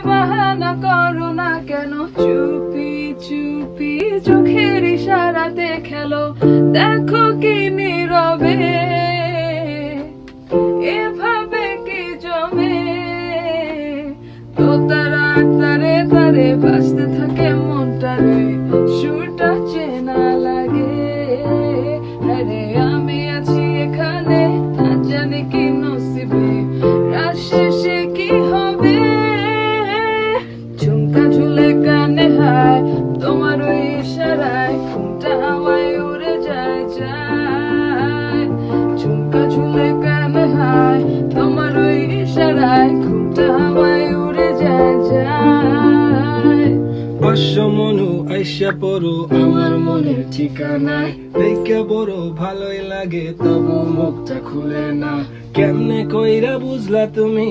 বাহানা করো না কেন, চুপি চুপি চোখের ইশারাতে খেলো, দেখো কি নীরবে এভাবে কি জমে। তো তারা তারে তারে বাজতে থাকে মনটারে, সুরটা চেনা লাগে। আরে আমি আছি এখানে, না জানি কি নসিবে, রাত শেষে কি হবে। ঝুমকা ঝুলে কানে হায়, তোমার ওই ইশারায় ঘুমটা হাওয়ায় উড়ে যায় যায়। ঝুমকা ঝুলে কানে হায়, তোমার ওই ইশারায় ঘুমটা হাওয়ায় উড়ে যায় যায়। পাঁচশ মনু আইসা পড়ো আমার মনের ঠিকানায়, দেখে বড় ভালোই লাগে তবু মুখটা খুলে না। কেমনে কইরা বুঝলা তুমি?